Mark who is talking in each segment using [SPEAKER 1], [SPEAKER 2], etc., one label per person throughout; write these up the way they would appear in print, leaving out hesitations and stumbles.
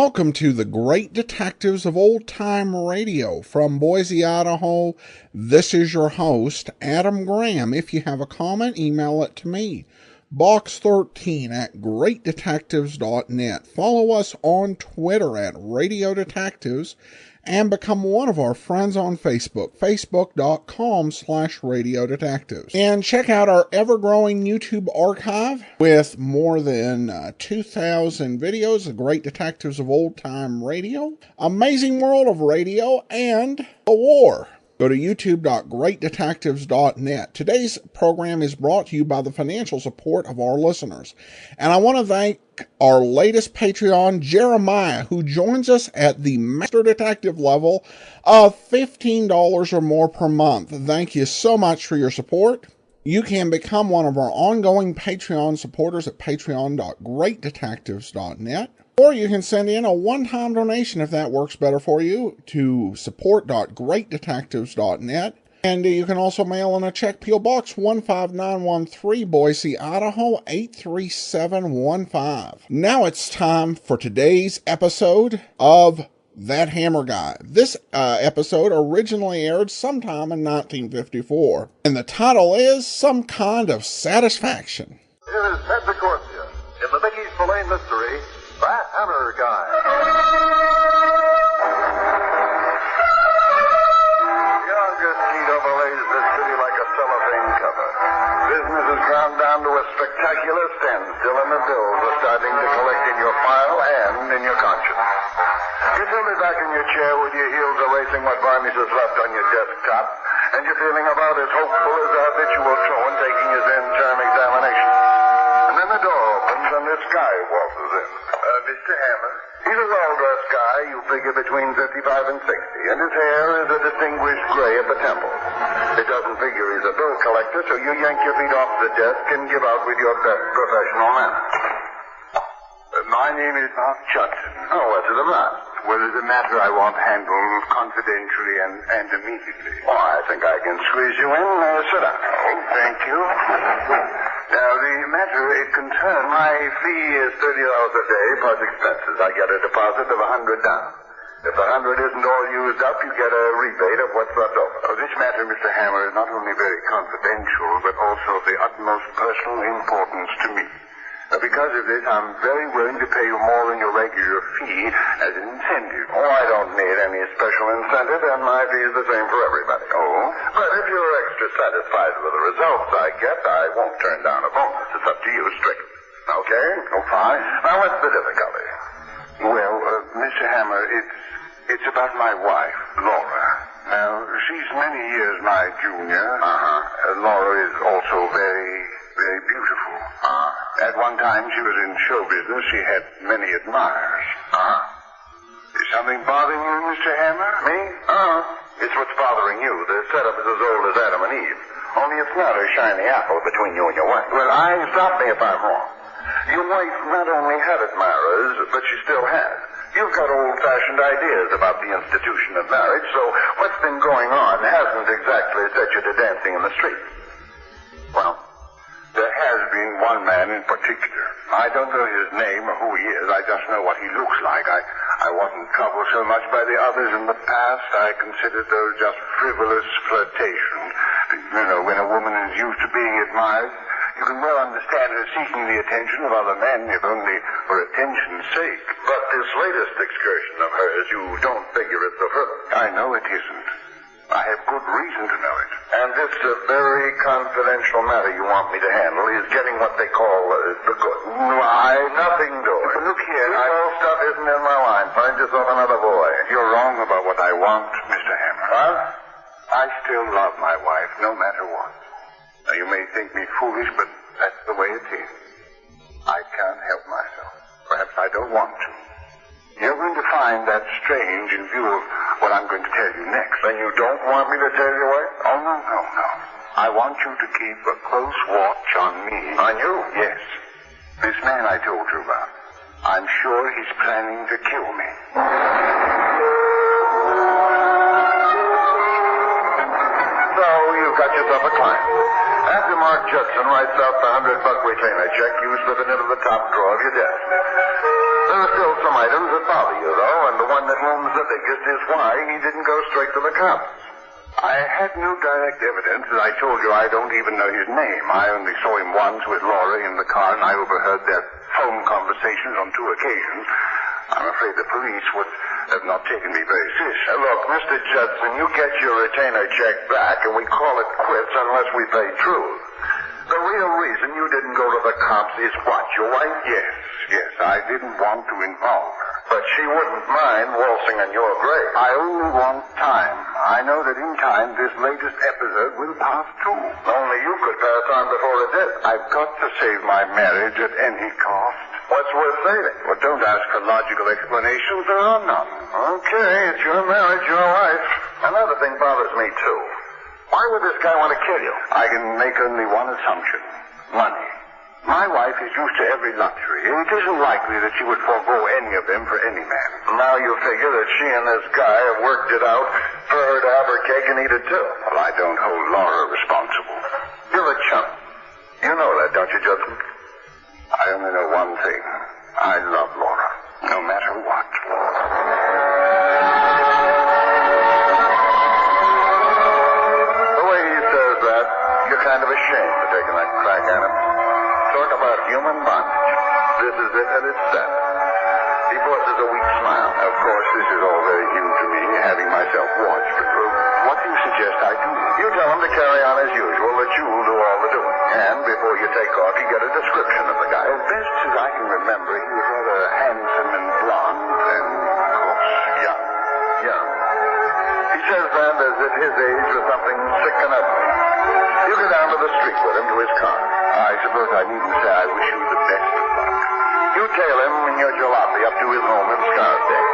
[SPEAKER 1] welcome to the Great Detectives of Old Time Radio from Boise, Idaho. This is your host, Adam Graham. If you have a comment, email it to me, box13@greatdetectives.net. Follow us on Twitter at Radio Detectives and become one of our friends on Facebook, facebook.com/Radio Detectives. And check out our ever-growing YouTube archive with more than 2,000 videos, The Great Detectives of Old Time Radio, Amazing World of Radio, and The War. Go to youtube.greatdetectives.net. Today's program is brought to you by the financial support of our listeners. And I want to thank our latest Patreon, Jeremiah, who joins us at the Master Detective level of $15 or more per month. Thank you so much for your support. You can become one of our ongoing Patreon supporters at patreon.greatdetectives.net. Or you can send in a one-time donation if that works better for you to support.greatdetectives.net. And you can also mail in a check, P.O. Box 15913, Boise, Idaho 83715. Now it's time for today's episode of That Hammer Guy. This episode originally aired sometime in 1954. And the title is Some Kind of Satisfaction.
[SPEAKER 2] Here is Ted DeCorsia in the Mickey's Filet Mystery, That Hammer Guy. The August heat overlays this city like a cellophane cover. Business is ground down to a spectacular standstill, and the bills are starting to collect in your file and in your conscience. You feel me back in your chair with your heels erasing what varnish is left on your desktop, and you're feeling about as hopeful as a habitual truant taking his end-term examination. And then the door opens and this guy waltzes in. Mr. Hammer. He's a well-dressed guy, you figure between 55 and 60, and his hair is a distinguished gray at the temples. It doesn't figure he's a bill collector, so you yank your feet off the desk and give out with your best professional manner.
[SPEAKER 3] My name is Mark Johnson.
[SPEAKER 2] Oh, what's it about?
[SPEAKER 3] Well, it's a matter I want handled confidentially and immediately.
[SPEAKER 2] Oh, I think I can squeeze you in. Sit down.
[SPEAKER 3] Oh, thank you. Now, the matter, it concerns...
[SPEAKER 2] My fee is $30 a day plus expenses. I get a deposit of $100 down. If the $100 isn't all used up, you get a rebate of what's left over.
[SPEAKER 3] Oh, this matter, Mr. Hammer, is not only very confidential, but also of the utmost personal importance to me. Because of this, I'm very willing to pay you more than your regular fee as an incentive.
[SPEAKER 2] Oh, I don't need any special incentive, and my fee is the same for everybody.
[SPEAKER 3] Oh?
[SPEAKER 2] But if you're extra satisfied with the results I get, I won't turn down a bonus. It's up to you, strictly. Okay?
[SPEAKER 3] Oh, fine.
[SPEAKER 2] Now, what's the difficulty?
[SPEAKER 3] Well, Mr. Hammer, it's about my wife, Laura. Now, she's many years my junior. Laura is also very, very beautiful. At one time, she was in show business. She had many admirers. Is something bothering you, Mr. Hammer?
[SPEAKER 2] Me? It's what's bothering you. The setup is as old as Adam and Eve. Only it's not a shiny apple between you and your wife.
[SPEAKER 3] Well,
[SPEAKER 2] Stop me if I'm wrong. Your wife not only had admirers, but she still has. You've got old-fashioned ideas about the institution of marriage, so what's been going on hasn't exactly set you to dancing in the street.
[SPEAKER 3] Well, there has been one man in particular. I don't know his name or who he is. I just know what he looks like. I wasn't troubled so much by the others in the past. I considered those just frivolous flirtation. You know, when a woman is used to being admired, you can well understand her seeking the attention of other men, if only for attention's sake.
[SPEAKER 2] But this latest excursion of hers, you don't figure it's so frivolous.
[SPEAKER 3] I know it isn't. I have good reason to know it.
[SPEAKER 2] And this very confidential matter you want me to handle is getting what they call the good.
[SPEAKER 3] Why?
[SPEAKER 2] Nothing doing.
[SPEAKER 3] But look here,
[SPEAKER 2] All stuff isn't in my line. Find yourself another boy.
[SPEAKER 3] You're wrong about what I want, Mr. Hammer.
[SPEAKER 2] Huh?
[SPEAKER 3] I still love my wife, no matter what. Now, you may think me foolish, but that's the way it is. I can't help myself. Perhaps I don't want to. You're going to find that strange in view of what I'm going to tell you next.
[SPEAKER 2] Then you don't want me to tell you what?
[SPEAKER 3] Oh, no. I want you to keep a close watch on me.
[SPEAKER 2] On you?
[SPEAKER 3] Yes. This man I told you about. I'm sure he's planning to kill me.
[SPEAKER 2] So you've got yourself a client. After Mark Judson writes out the $100 retainer check, you slip it into the top drawer of your desk. There are still some items that bother you, though, and the one that looms the biggest is why he didn't go straight to the cops.
[SPEAKER 3] I had no direct evidence. As I told you, I don't even know his name. I only saw him once with Laura in the car, and I overheard their phone conversations on 2 occasions. I'm afraid the police would have not taken me very seriously.
[SPEAKER 2] Look, Mr. Judson, you get your retainer check back, and we call it quits unless we pay truth. The real reason you didn't go to the cops is what, your wife?
[SPEAKER 3] Yes, I didn't want to involve her.
[SPEAKER 2] But she wouldn't mind waltzing on your grave.
[SPEAKER 3] I only want time. I know that in time this latest episode will pass too.
[SPEAKER 2] Only you could pass on before it did.
[SPEAKER 3] I've got to save my marriage at any cost.
[SPEAKER 2] What's worth saving?
[SPEAKER 3] Well, don't ask for logical explanations. There are none.
[SPEAKER 2] Okay, it's your marriage, your wife. Another thing bothers me, too. Why would this guy want to kill you?
[SPEAKER 3] I can make only one assumption. Money. My wife is used to every luxury. It isn't likely that she would forego any of them for any man.
[SPEAKER 2] Now you figure that she and this guy have worked it out for her to have her cake and eat it, too.
[SPEAKER 3] Well, I don't hold Laura responsible.
[SPEAKER 2] You're a chump. You know that, don't you, Judson?
[SPEAKER 3] I only know one thing. I love Laura, no matter what.
[SPEAKER 2] The way he says that, you're kind of ashamed for taking that crack at him. Talk about human bondage. This is it at its best. He forces a weak smile.
[SPEAKER 3] Of course, this is all very new to me, having myself watched. But what do you suggest I do?
[SPEAKER 2] You tell him to carry on as usual, that you'll do all the doing. And before you take off, you get a description of the guy.
[SPEAKER 3] As best as I can remember, he was rather handsome and blonde, and, of course, young.
[SPEAKER 2] Young. He says then as if his age was something sick and ugly. You go down to the street with him to his car.
[SPEAKER 3] I suppose I needn't say I wish you the best of luck.
[SPEAKER 2] You tail him in your jalopy up to his home in Scarsdale.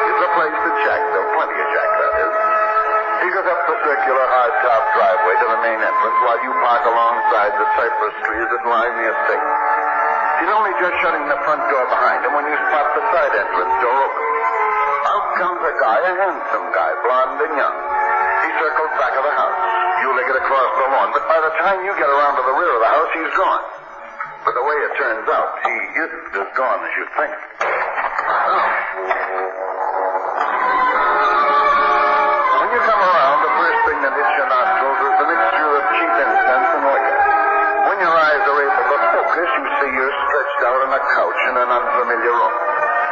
[SPEAKER 2] It's a place to check, though plenty of jack, that is. He goes up the circular hard-top driveway to the main entrance while you park alongside the cypress trees that line the estate. He's only just shutting the front door behind him when you spot the side entrance door open. Out comes a guy, a handsome guy, blonde and young. He circles back of the house. You leg it across the lawn, but by the time you get around to the rear of the house, he's gone. But the way it turns out, he isn't as gone as you think. When you come around, the first thing that hits your nostrils is the mixture of cheap incense and liquor. When your eyes are able to focus, you see you're stretched out on a couch in an unfamiliar room.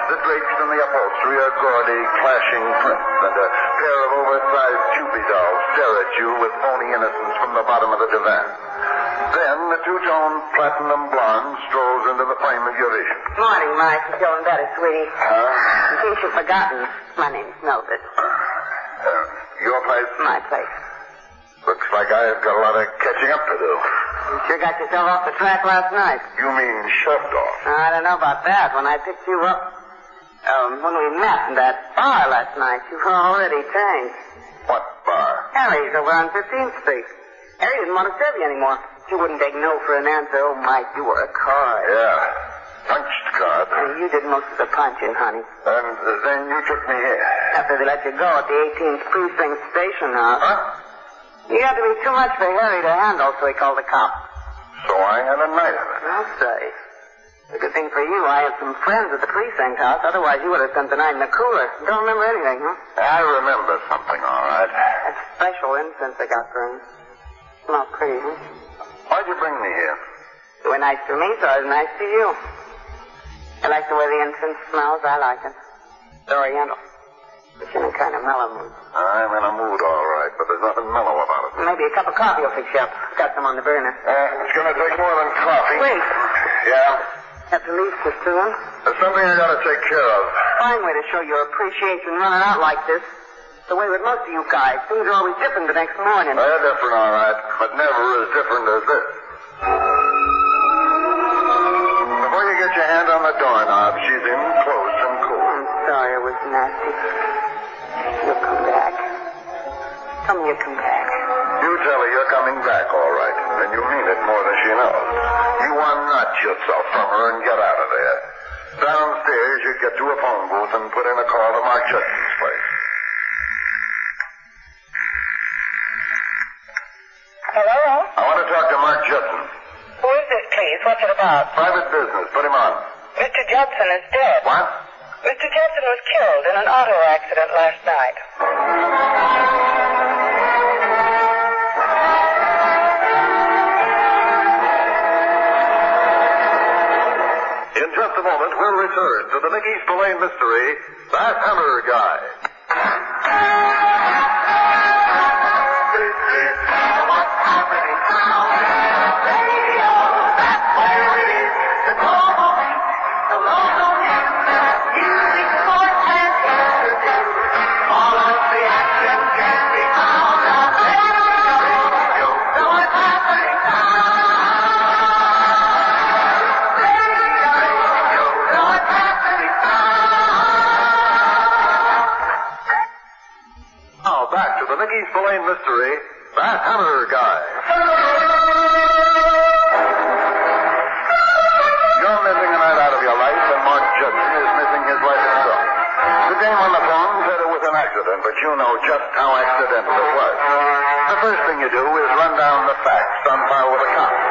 [SPEAKER 2] The drapes and the upholstery are gaudy, clashing prints, and a pair of oversized Cupid dolls stare at you with phony innocence from the bottom of the divan. Then the two-tone platinum blonde strolls into the frame of your vision.
[SPEAKER 4] Morning, Mike. You feeling better, sweetie? In case you've forgotten, my name's Mildred.
[SPEAKER 2] Your place?
[SPEAKER 4] My place.
[SPEAKER 2] Looks like I've got a lot of catching up to do.
[SPEAKER 4] You sure got yourself off the track last night.
[SPEAKER 2] You mean shoved off?
[SPEAKER 4] I don't know about that. When I picked you up, when we met in that bar last night, you were already tanked.
[SPEAKER 2] What bar?
[SPEAKER 4] Harry's over on 15th Street. Harry didn't want to serve you anymore. You wouldn't take no for an answer. Oh, Mike, you were a card.
[SPEAKER 2] Yeah. Punched card.
[SPEAKER 4] And you did most of the punching, honey.
[SPEAKER 2] And then you took me here.
[SPEAKER 4] After they let you go at the 18th Precinct Station House.
[SPEAKER 2] Huh?
[SPEAKER 4] You got to be too much for Harry to handle, so he called the cops.
[SPEAKER 2] So I had a night of it.
[SPEAKER 4] I'll say. The good thing for you, I have some friends at the precinct house. Otherwise, you would have spent the night in the cooler. Don't remember anything, huh?
[SPEAKER 2] I remember something, all right.
[SPEAKER 4] That special incense they got for him. Smells pretty, huh?
[SPEAKER 2] Why'd you bring me here?
[SPEAKER 4] You were nice to me, so I was nice to you. You like the way the incense smells? I like it. It's oriental. It's in a kind of mellow mood.
[SPEAKER 2] I'm in a mood, all right, but there's nothing mellow about it.
[SPEAKER 4] Maybe a cup of coffee will fix you up. Got some on the burner.
[SPEAKER 2] It's going to take more than coffee.
[SPEAKER 4] Wait.
[SPEAKER 2] Yeah?
[SPEAKER 4] Have to leave so soon?
[SPEAKER 2] There's something I got to take care of.
[SPEAKER 4] Fine way to show your appreciation running out like this. The way with most of you guys, things are always different the next morning.
[SPEAKER 2] They're different, all right, but never as different as this. Before you get your hand on the doorknob, she's in close and cool.
[SPEAKER 4] I'm sorry it was nasty. You'll come back. Tell me you'll come back.
[SPEAKER 2] You tell her you're coming back, all right, and you mean it more than she knows. You unnut yourself from her and get out of there. Downstairs, you get to a phone booth and put in a call to Mark Judson's place.
[SPEAKER 4] Hello?
[SPEAKER 2] I want to talk to Mark Judson.
[SPEAKER 4] Who is this, please? What's it about?
[SPEAKER 2] Private business. Put him on.
[SPEAKER 4] Mr. Judson is dead.
[SPEAKER 3] What?
[SPEAKER 4] Mr. Judson was killed in an auto accident last night.
[SPEAKER 2] In just a moment, we'll return to the Mickey Spillane mystery, That Hammer Guy. Now back to the Mickey Spillane mystery, That Hammer Guy. You're missing a night out of your life, and Mark Judson is missing his life itself. The dame on the phone said it was an accident, but you know just how accidental it was. The first thing you do is run down the facts on file with the cops.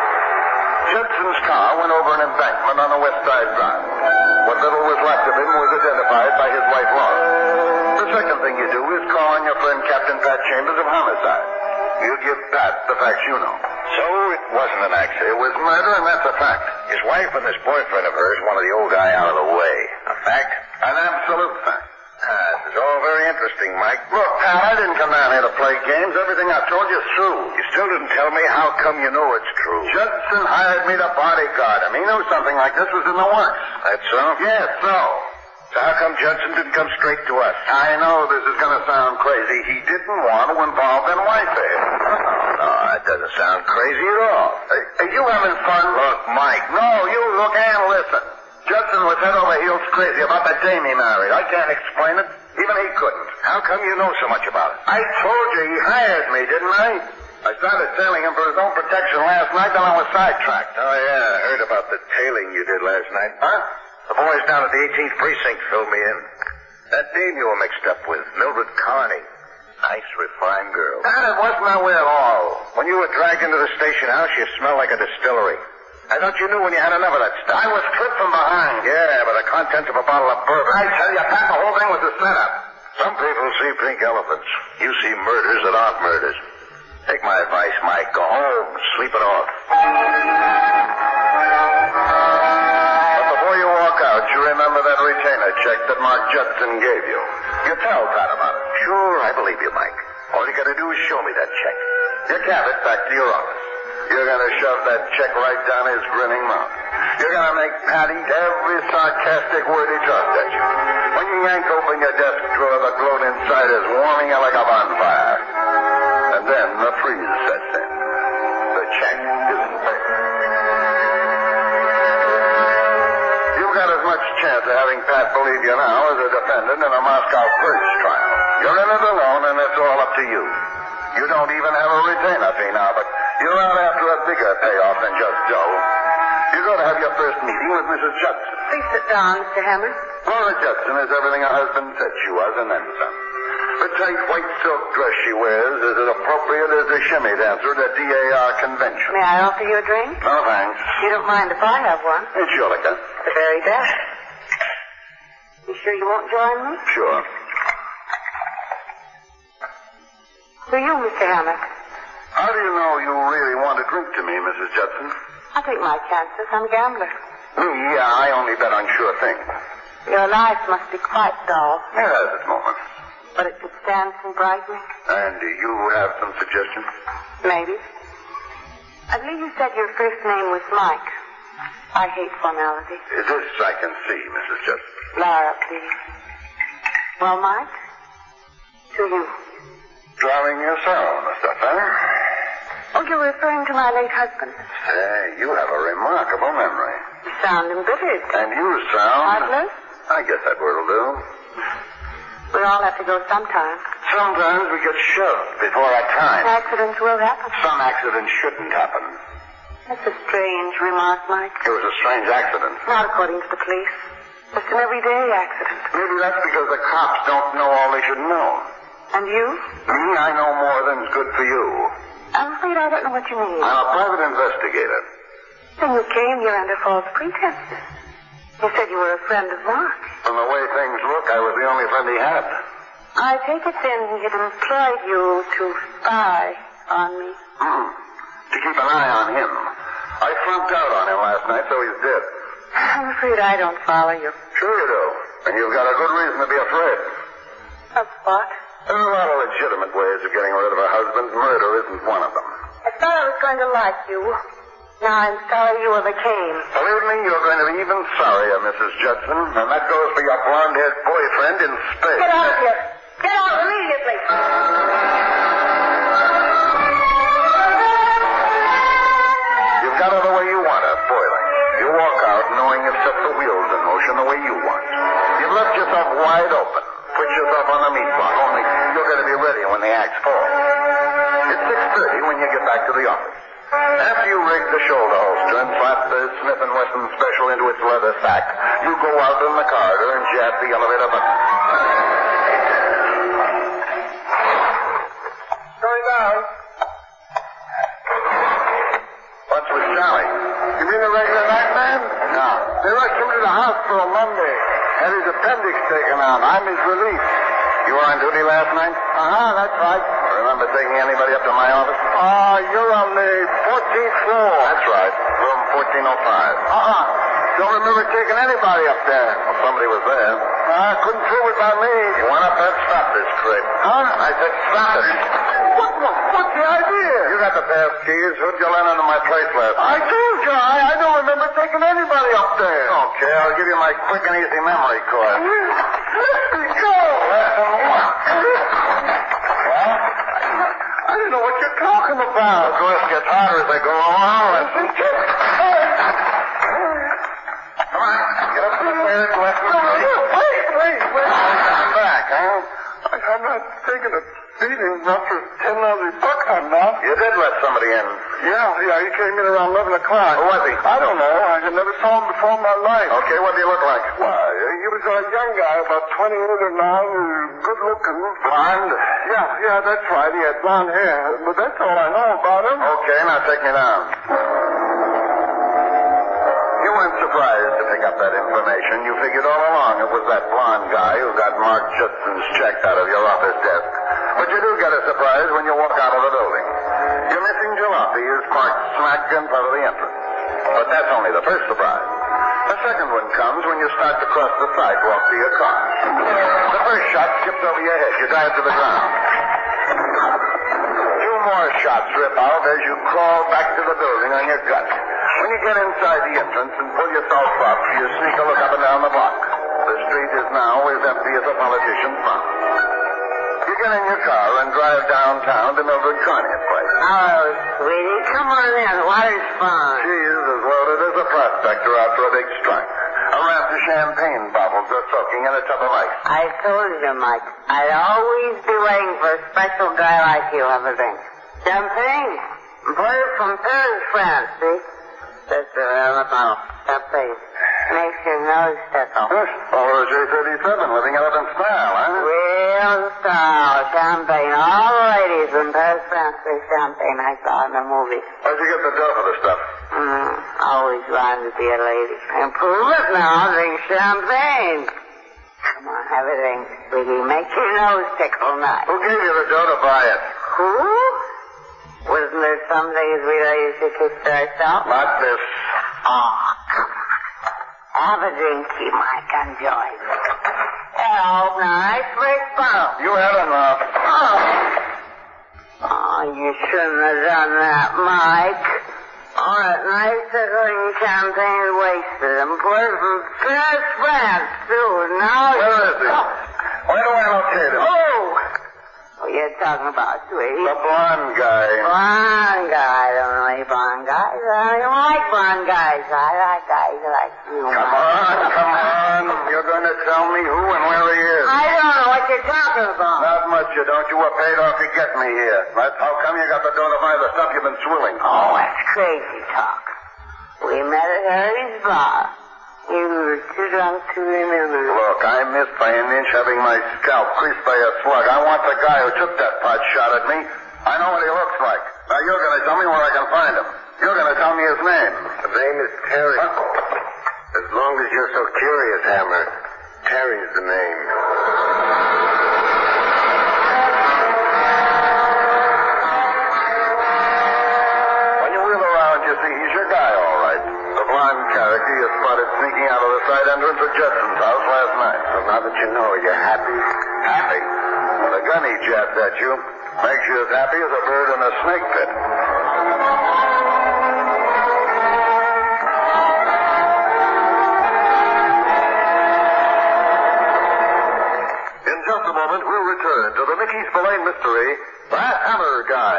[SPEAKER 2] Judson's car went over an embankment on the West Side Drive. What little was left of him was identified by his wife, Laura. The second thing you do is call on your friend Captain Pat Chambers of Homicide. You give Pat the facts you know.
[SPEAKER 3] So it wasn't an accident.
[SPEAKER 2] It was murder, and that's a fact.
[SPEAKER 3] His wife and this boyfriend of hers wanted the old guy out of the way. A fact?
[SPEAKER 2] An absolute fact.
[SPEAKER 3] This is all very interesting, Mike.
[SPEAKER 2] Look, Pat, I didn't come down here to play games. Everything I've told you is true.
[SPEAKER 3] You still didn't tell me how come you know it's true.
[SPEAKER 2] Judson hired me to bodyguard him. He knew something like this was in the works.
[SPEAKER 3] That's so?
[SPEAKER 2] Yes, so.
[SPEAKER 3] So how come Judson didn't come straight to us?
[SPEAKER 2] I know this is going to sound crazy. He didn't want to involve them wife here.
[SPEAKER 3] No, that doesn't sound crazy at all.
[SPEAKER 2] Are you having fun?
[SPEAKER 3] Look, Mike.
[SPEAKER 2] No, you look and listen. Judson was head over heels crazy about the dame he married. I can't explain it. Even he couldn't.
[SPEAKER 3] How come you know so much about it?
[SPEAKER 2] I told you he hired me, didn't I? I started tailing him for his own protection last night, then I was sidetracked.
[SPEAKER 3] Oh, yeah, I heard about the tailing you did last night.
[SPEAKER 2] Huh?
[SPEAKER 3] The boys down at the 18th Precinct filled me in. That dame you were mixed up with, Mildred Carney. Nice, refined girl.
[SPEAKER 2] That wasn't that way at all.
[SPEAKER 3] When you were dragged into the station house, you smelled like a distillery. I thought you knew when you had enough of that stuff.
[SPEAKER 2] I was tripped from behind.
[SPEAKER 3] Yeah, but the contents of a bottle of bourbon.
[SPEAKER 2] I tell you, Pat, the whole thing was a setup.
[SPEAKER 3] Some people see pink elephants. You see murders that aren't murders. Take my advice, Mike. Go home. Sleep it off.
[SPEAKER 2] But before you walk out, you remember that retainer check that Mark Judson gave you. You tell Pat about it.
[SPEAKER 3] Sure, I believe you, Mike. All you gotta do is show me that check.
[SPEAKER 2] You have it back to your office. You're going to shove that check right down his grinning mouth. You're going to make Pat eat every sarcastic word he tossed at you. When you yank open your desk drawer, the gloat inside is warming you like a bonfire. And then the freeze sets in. The check isn't there. You've got as much chance of having Pat believe you now as a defendant in a Moscow bridge trial. You're in it alone, and it's all up to you. You don't even have a retainer fee now, but you're out after a bigger payoff than just dough. You're going to have your first meeting with Mrs. Judson.
[SPEAKER 4] Please sit down, Mr. Hammond.
[SPEAKER 2] Laura Judson is everything her husband said she was, and then some. The tight white silk dress she wears is as appropriate as a shimmy dancer at a DAR convention.
[SPEAKER 4] May I offer you a drink?
[SPEAKER 2] No, thanks.
[SPEAKER 4] You don't mind if I have one?
[SPEAKER 2] It's your liquor.
[SPEAKER 4] The very best. You sure you won't join me?
[SPEAKER 2] Sure.
[SPEAKER 4] Who are you, Mr. Hammond?
[SPEAKER 2] How do you know you really want to drink to me, Mrs. Judson?
[SPEAKER 4] I'll take my chances. I'm a gambler.
[SPEAKER 2] Yeah, I only bet on sure things.
[SPEAKER 4] Your life must be quite dull,
[SPEAKER 2] It has its moments.
[SPEAKER 4] but it could stand some brightening.
[SPEAKER 2] And do you have some suggestions?
[SPEAKER 4] Maybe. I believe you said your first name was Mike. I hate formality.
[SPEAKER 2] This I can see, Mrs. Judson.
[SPEAKER 4] Lara, please. Well, Mike, to you.
[SPEAKER 2] Drawing yourself, Mr. Fair.
[SPEAKER 4] Oh, you're referring to my late husband.
[SPEAKER 2] Say, you have a remarkable memory.
[SPEAKER 4] You sound embittered.
[SPEAKER 2] And you sound...
[SPEAKER 4] Heartless?
[SPEAKER 2] I guess that word'll do.
[SPEAKER 4] We all have to go sometime.
[SPEAKER 2] Sometimes we get shoved before our time.
[SPEAKER 4] Accidents will happen.
[SPEAKER 2] Some accidents shouldn't happen.
[SPEAKER 4] That's a strange remark, Mike.
[SPEAKER 2] It was a strange accident.
[SPEAKER 4] Not according to the police. Just an everyday accident.
[SPEAKER 2] Maybe that's because the cops don't know all they should know.
[SPEAKER 4] And you?
[SPEAKER 2] Me, I know more than's good for you.
[SPEAKER 4] I'm afraid I don't know what you mean.
[SPEAKER 2] I'm a private investigator.
[SPEAKER 4] Then you came here under false pretenses. You said you were a friend of mine.
[SPEAKER 3] From the way things look, I was the only friend he had.
[SPEAKER 4] I take it then he had employed you to spy on me.
[SPEAKER 3] To keep an eye on him. I flunked out on him last night, so he's dead.
[SPEAKER 4] I'm afraid I don't follow you.
[SPEAKER 3] Sure you do. And you've got a good reason to be afraid.
[SPEAKER 4] Of what?
[SPEAKER 3] There are a lot of legitimate ways of getting rid of a husband. Murder isn't one of them.
[SPEAKER 4] I thought I was going to like you. Now I'm sorry you ever came.
[SPEAKER 3] Believe me, you're going to be even sorrier, Mrs. Judson. And that goes for your blonde-haired boyfriend in space.
[SPEAKER 4] Get out of here. Get out immediately.
[SPEAKER 3] You've got it the way you want it, boiling. You walk out knowing you've set the wheels in motion the way you want. You've left yourself wide open. Put yourself on the meat block, only you're going to be ready when the axe falls. It's 6:30 when you get back to the office. After you rig the shoulder holster and slap the Smith & Wesson Special into its leather sack, you go out in the corridor and jab the elevator button.
[SPEAKER 2] Going down.
[SPEAKER 3] What's with Charlie?
[SPEAKER 2] You mean the regular night man?
[SPEAKER 3] No.
[SPEAKER 2] They rushed him to the hospital Monday. Had his appendix taken out. I'm his relief.
[SPEAKER 3] You were on duty last night?
[SPEAKER 2] That's right.
[SPEAKER 3] Remember taking anybody up to my office?
[SPEAKER 2] You're on the 14th floor.
[SPEAKER 3] That's right. Room 1405.
[SPEAKER 2] Don't remember taking anybody up there.
[SPEAKER 3] Well, somebody was there.
[SPEAKER 2] Couldn't prove it by me.
[SPEAKER 3] You went up there and stopped this crate.
[SPEAKER 2] Huh?
[SPEAKER 3] I said stop it.
[SPEAKER 2] What's the idea?
[SPEAKER 3] You got the pass keys. Who'd you let into my place last
[SPEAKER 2] I
[SPEAKER 3] night?
[SPEAKER 2] told you, I don't remember taking anybody up there.
[SPEAKER 3] Okay, I'll give you my quick and easy memory course.
[SPEAKER 2] Let me go.
[SPEAKER 3] Lesson one. Well?
[SPEAKER 2] I don't know what you're talking about.
[SPEAKER 3] The course gets harder as they go along. Lesson two. Come on, get up there. Lesson three.
[SPEAKER 2] Wait.
[SPEAKER 3] Come back, huh?
[SPEAKER 2] I'm not taking a beating, not for $10 bucks, I'm not.
[SPEAKER 3] You did let somebody in.
[SPEAKER 2] Yeah, he came in around 11 o'clock.
[SPEAKER 3] Who was he?
[SPEAKER 2] I don't know. I had never saw him before in my life.
[SPEAKER 3] Okay, what do you look like?
[SPEAKER 2] Why, he was a young guy, about 28 or 9, good looking.
[SPEAKER 3] Blonde?
[SPEAKER 2] Yeah, that's right. He had blonde hair. But that's all I know about him.
[SPEAKER 3] Okay, now take me down. You weren't surprised to pick up that information. You figured all along it was that blonde guy who got Mark Judson's check out of your office desk. But you do get a surprise when you walk out of the building. Your missing jalopy is parked smack in front of the entrance. But that's only the first surprise. The second one comes when you start to cross the sidewalk to your car. The first shot skips over your head. You dive to the ground. 2 more shots rip out as you crawl back to the building on your gut. When you get inside the entrance and pull yourself up, you sneak a look up and down the block. The street is now as empty as a politician's mouth. You get in your car and drive downtown to Mildred Carney's place.
[SPEAKER 4] Oh, sweetie, come on in. The water's fine.
[SPEAKER 3] She's as loaded as a prospector out for a big strike. A raft of champagne bottles are soaking in a tub of ice.
[SPEAKER 4] I told you, Mike, I'd always be waiting for a special guy like you. Have a drink. Champagne? Imported from Paris, France, see? That's the bottle. Champagne. Makes your nose tickle.
[SPEAKER 3] Follow J37, living it up in style, huh?
[SPEAKER 4] Real style. Champagne. All the ladies in Paris, France drink champagne. I saw in the movie.
[SPEAKER 3] Where'd you get the dough for the stuff?
[SPEAKER 4] Always wanted to be a lady. Improve it now. Drink champagne. Come on, have a drink, sweetie. Make your nose tickle nice.
[SPEAKER 3] Who gave you the dough to buy it?
[SPEAKER 4] Who? Wasn't there some things we used to kiss ourselves?
[SPEAKER 3] Not this.
[SPEAKER 4] Oh, come on. Have a drink, you might enjoy. Hello, nice big bottle.
[SPEAKER 3] You had enough.
[SPEAKER 4] Oh, you shouldn't have done that, Mike. All that nice tickling champagne is wasted. Imported from Paris, France, too. Now
[SPEAKER 3] Where is he? Where do I locate him?
[SPEAKER 4] What are you talking about, sweetie?
[SPEAKER 3] The blonde guy.
[SPEAKER 4] Blonde guy. I don't know any blonde guys. I don't like blonde guys. I like guys like you.
[SPEAKER 3] Come on. You're going to tell me who and where he is.
[SPEAKER 4] I don't know what you're talking about.
[SPEAKER 3] Not much, you don't. You were paid off to get me here. That's how come you got the dough to buy the stuff you've been swilling.
[SPEAKER 4] Oh, that's crazy talk. We met at Harry's bar. You were too drunk to remember.
[SPEAKER 3] Look, I missed by an inch having my scalp creased by a slug. I want the guy who took that pot shot at me. I know what he looks like. Now you're going to tell me where I can find him. You're going to tell me his name.
[SPEAKER 2] His name is Terry.
[SPEAKER 3] As long as you're so curious, Hammer, Terry's the name.
[SPEAKER 2] When you wheel around, you see he's your guy, all right. The blonde character you spotted sneaking out of the side entrance of Judson's house last night.
[SPEAKER 3] So now that you know, you're happy?
[SPEAKER 2] Happy? The gun he jabbed at you makes you as happy as a bird in a snake pit. In just a moment, we'll return to the Mickey Spillane mystery, That Hammer Guy.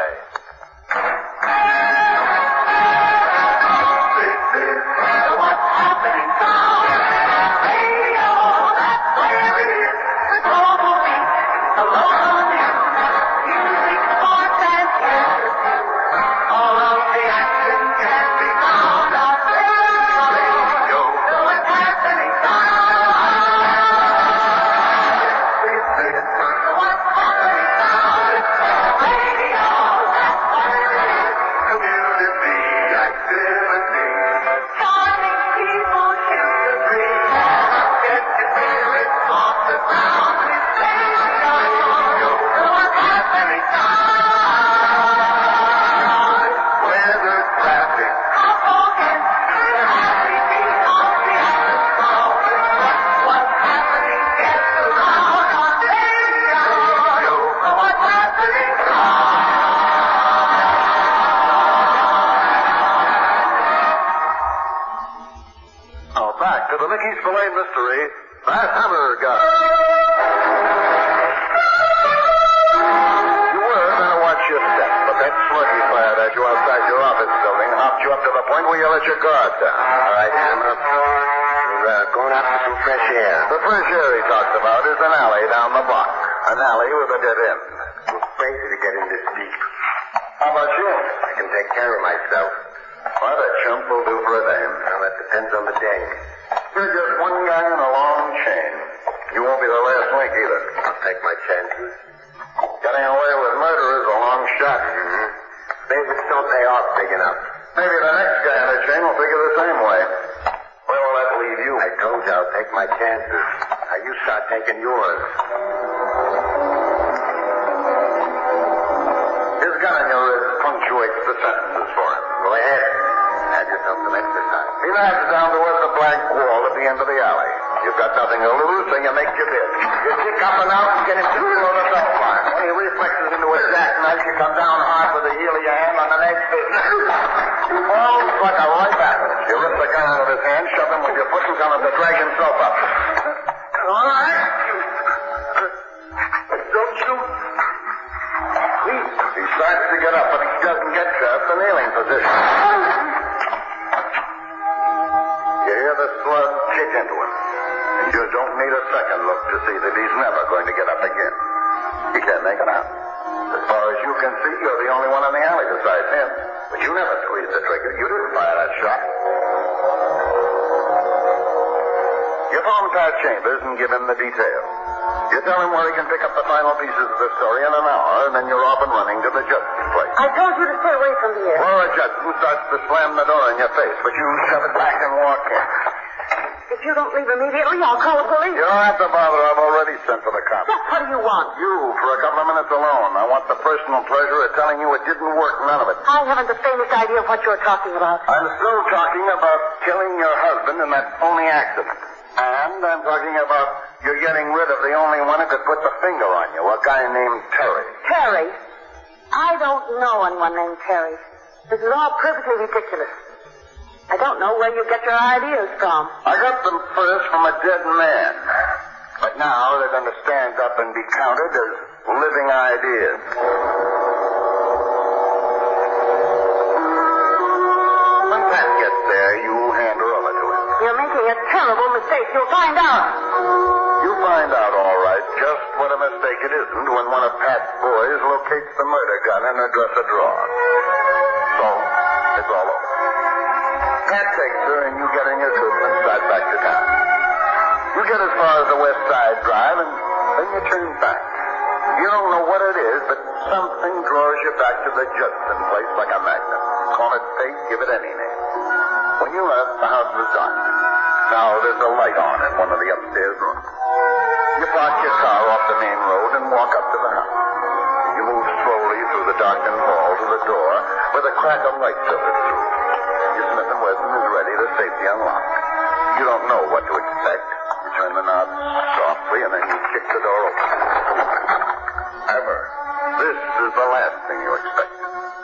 [SPEAKER 2] Back to the Mickey Spillane mystery, That Hammer Guy. You were going to watch your step, but that slug he fired at you outside your office building hopped you up to the point where you let your guard down.
[SPEAKER 3] All right, Hammer. We're going out for some fresh air.
[SPEAKER 2] The fresh air he talked about is an alley down the block. An alley with a dead end.
[SPEAKER 3] I'm crazy to get in this deep.
[SPEAKER 2] How about you?
[SPEAKER 3] I can take care of myself.
[SPEAKER 2] Why, that chump will do for a dame.
[SPEAKER 3] Well, that depends on the day.
[SPEAKER 2] You're just one guy in a long chain. You won't be the last link either.
[SPEAKER 3] I'll take my chances.
[SPEAKER 2] Getting away with murder is a long shot.
[SPEAKER 3] Mm-hmm. Maybe it don't pay off big enough.
[SPEAKER 2] Maybe the next guy in the chain will figure the same way. Where will that leave you?
[SPEAKER 3] I told you I'll take my chances. Now you start taking yours.
[SPEAKER 2] His gun in your wrist punctuates the sentences for him.
[SPEAKER 3] Go ahead. Have yourself some exercise.
[SPEAKER 2] He laps down towards the blank wall at the end of the alley. You've got nothing to lose, so you make your bid. You kick up and out and get him through the belt line. When he reflexes into a jackknife, you come down hard with the heel of your hand on the next bit. You fall, sucker right backwards. You rip the gun out of his hand, shove him with your foot, and tell him to drag himself up. All right. Don't shoot. He starts to get up, but he doesn't get to the kneeling position. You hear the slug kick into him. And you don't need a second look to see that he's never going to get up again. He can't make it out. As far as you can see, you're the only one in the alley besides him. But you never squeezed the trigger. You didn't fire that shot. You phone Pat Chambers and give him the details. You tell him where he can pick up the final pieces of the story in an hour, and then you're off and running to the Judson place.
[SPEAKER 4] I told you to stay away from here.
[SPEAKER 2] Laura Judson starts to slam the door in your face, but you shove it back and walk in.
[SPEAKER 4] If you don't leave immediately, I'll call the police.
[SPEAKER 2] You don't have to bother. I've already sent for the cops.
[SPEAKER 4] Just what do you want?
[SPEAKER 2] You, for a couple of minutes alone. I want the personal pleasure of telling you it didn't work, none of it.
[SPEAKER 4] I haven't the faintest idea of what you're talking about.
[SPEAKER 2] I'm still talking about killing your husband in that phony accident. And I'm talking about you getting rid of the only one who could put the finger on you, a guy named Terry.
[SPEAKER 4] Terry? I don't know anyone named Terry. This is all perfectly ridiculous. I don't know where you get your ideas from.
[SPEAKER 2] I got them first from a dead man. But now they're going to stand up and be counted as living ideas. When Pat gets there, you hand her over to him.
[SPEAKER 4] You're making a terrible mistake. You'll find out.
[SPEAKER 2] You find out, all right, just what a mistake it isn't when one of Pat's boys locates the murder gun in her dresser drawer. So, it's all over. Pat takes her and you get in your coupe and start back to town. You get as far as the West Side Drive and then you turn back. You don't know what it is, but something draws you back to the Judson place like a magnet. Call it fate, give it any name. When you left, the house was dark.
[SPEAKER 3] Now there's a light on in one of the upstairs rooms. You park your car off the main road and walk up to the house. You move slowly through the darkened hall to the door where the crack of light filters through. Your Smith & Wesson is ready to safety unlock. You don't know what to expect. You turn the knob softly and then you kick the door open. However, this is the last thing you expect.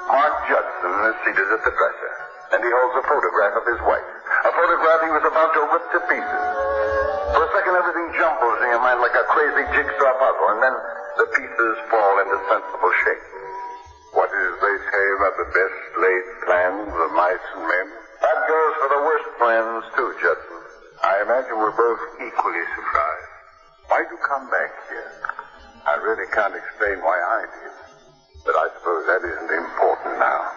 [SPEAKER 3] Mark Judson is seated at the dresser, and he holds a photograph of his wife. A photograph he was about to rip to pieces. For a second, everything jumbles in your mind like a crazy jigsaw puzzle, and then the pieces fall into sensible shape. What is they say about the best laid plans of mice and men? That goes for the worst plans, too, Judson. I imagine we're both equally surprised. Why'd you come back here? I really can't explain why I did, but I suppose that isn't important now.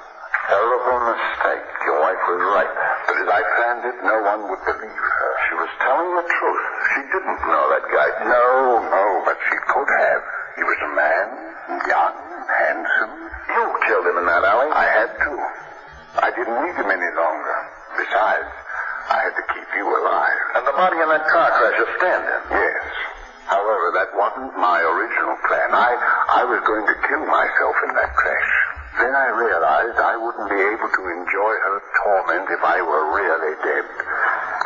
[SPEAKER 3] Terrible mistake. Your wife was right. But as I planned it, no one would believe her. She was telling the truth. She didn't know that guy. No, but she could have. He was a man, young, handsome. You killed him in that alley. I had to. I didn't need him any longer. Besides, I had to keep you alive. And the body in that car crash is standing. Yes. However, that wasn't my original plan. I was going to kill myself in that crash. Then I realized I wouldn't be able to enjoy her torment if I were really dead.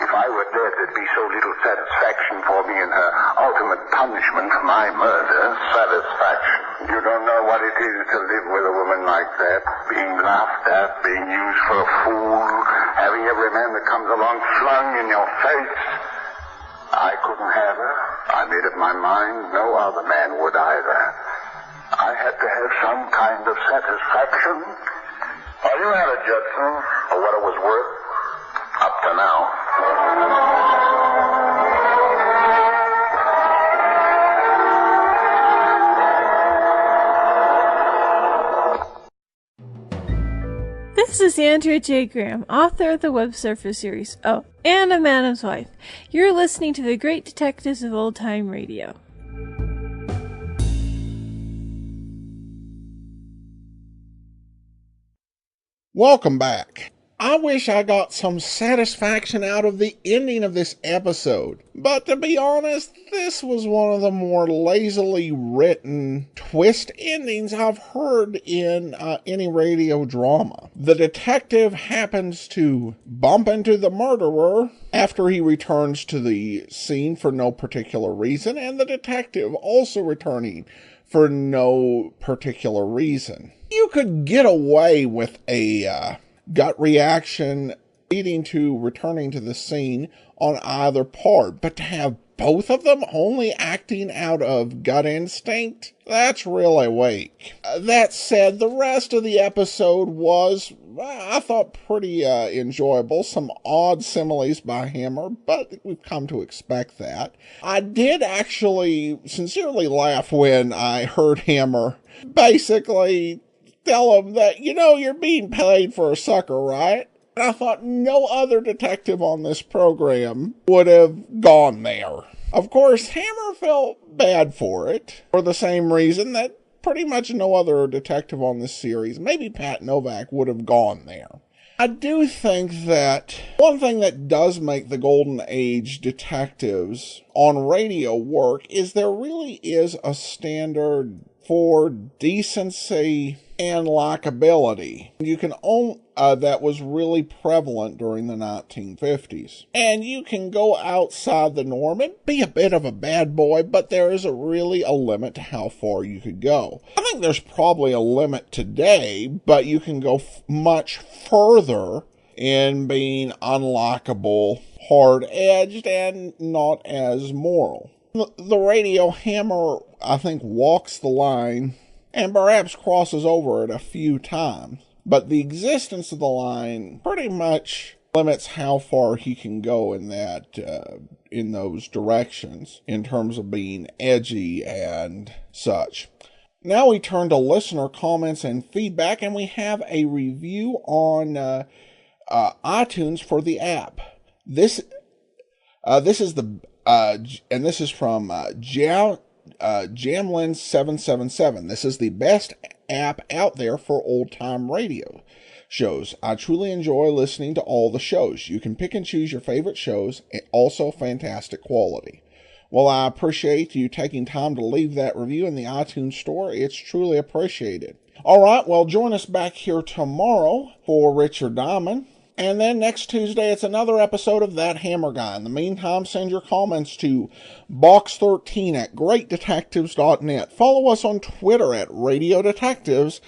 [SPEAKER 3] If I were dead, there'd be so little satisfaction for me in her ultimate punishment for my murder. Satisfaction? You don't know what it is to live with a woman like that. Being laughed at, being used for a fool, having every man that comes along flung in your face. I couldn't have her. I made up my mind no other man would either. I had to have some kind of satisfaction. Well, you had it, Judson, for what it was worth. Up to now.
[SPEAKER 5] This is Andrea J. Graham, author of the Web Surfer series. Oh, and a Madam's Wife. You're listening to the Great Detectives of Old Time Radio.
[SPEAKER 1] Welcome back. I wish I got some satisfaction out of the ending of this episode, but to be honest, this was one of the more lazily written twist endings I've heard in any radio drama. The detective happens to bump into the murderer after he returns to the scene for no particular reason, and the detective also returning for no particular reason. You could get away with a gut reaction leading to returning to the scene on either part, but to have both of them only acting out of gut instinct, that's really weak. That said, the rest of the episode was, I thought, pretty enjoyable. Some odd similes by Hammer, but we've come to expect that. I did actually sincerely laugh when I heard Hammer basically tell him that, you're being paid for a sucker, right? And I thought no other detective on this program would have gone there. Of course, Hammer felt bad for it, for the same reason that pretty much no other detective on this series, maybe Pat Novak, would have gone there. I do think that one thing that does make the Golden Age detectives on radio work is there really is a standard for decency and likability. You can own that was really prevalent during the 1950s. And you can go outside the norm and be a bit of a bad boy, but there is really a limit to how far you could go. I think there's probably a limit today, but you can go much further in being unlikable, hard-edged, and not as moral. The radio Hammer, I think, walks the line and perhaps crosses over it a few times. But the existence of the line pretty much limits how far he can go in in those directions in terms of being edgy and such. Now we turn to listener comments and feedback, and we have a review on iTunes for the app. This is from Jamlin777. This is the best app out there for old time radio. shows. I truly enjoy listening to all the shows. You can pick and choose your favorite shows, and also fantastic quality. Well, I appreciate you taking time to leave that review in the iTunes store. It's truly appreciated. All right, well, join us back here tomorrow for Richard Diamond. And then next Tuesday, it's another episode of That Hammer Guy. In the meantime, send your comments to box13 at greatdetectives.net. Follow us on Twitter at Radio Detectives.